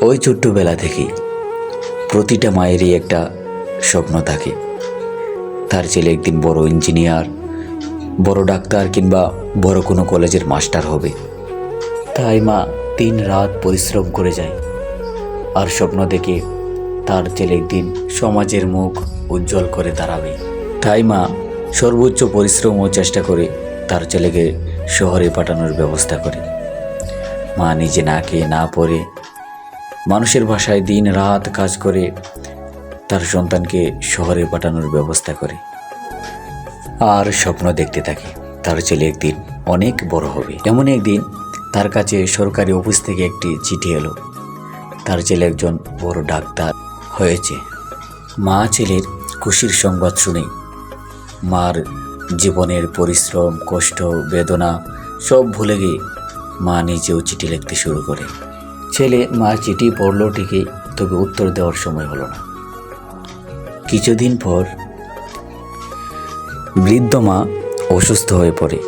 ওই ছোট্টবেলা থেকেই প্রতিটা মায়েরই একটা স্বপ্ন থাকে, তার ছেলে একদিন বড় ইঞ্জিনিয়ার, বড় ডাক্তার কিংবা বড় কোনো কলেজের মাস্টার হবে। তাই মা দিন রাত পরিশ্রম করে যায় আর স্বপ্ন দেখে তার ছেলে একদিন সমাজের মুখ উজ্জ্বল করে দাঁড়াবে। তাই মা সর্বোচ্চ পরিশ্রম ও চেষ্টা করে তার ছেলেকে শহরে পাঠানোর ব্যবস্থা করে। মা নিজে না খেয়ে না পড়ে মানুষের ভাষায় দিন রাত কাজ করে তার সন্তানকে শহরে পাঠানোর ব্যবস্থা করে আর স্বপ্ন দেখতে থাকে তার ছেলে একদিন অনেক বড় হবে। এমন একদিন তার কাছে সরকারি অফিস থেকে একটি চিঠি এলো, তার ছেলে একজন বড় ডাক্তার হয়েছে। মা ছেলের খুশির সংবাদ শুনে মার জীবনের পরিশ্রম, কষ্ট, বেদনা সব ভুলে গিয়ে মা নিজেও চিঠি লিখতে শুরু করে। ছেলে মার চিঠি পড়ল ঠিকই, তবে উত্তর দেওয়ার সময় হলো না। কিছুদিন পর বৃদ্ধ মা অসুস্থ হয়ে পড়ে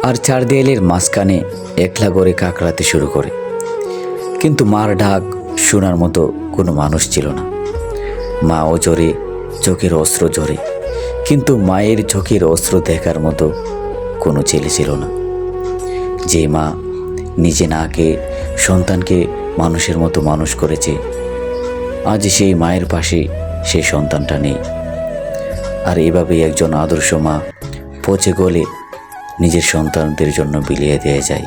আর চার দেয়ালের মাঝখানে একলা করে কাকড়াতে শুরু করে। কিন্তু মার ডাক শোনার মতো কোনো মানুষ ছিল না। মা অজরে চোখের অস্ত্র ঝরে, কিন্তু মায়ের চোখের অস্ত্র দেখার মতো কোনো ছেলে ছিল না। যে মা নিজে না খেয়ে সন্তানকে মানুষের মতো মানুষ করেছে, আজ সেই মায়ের পাশে সেই সন্তানটা নেই। আর এভাবেই একজন আদর্শ মা পচে গলে নিজের সন্তানদের জন্য বিলিয়ে দিয়ে যায়।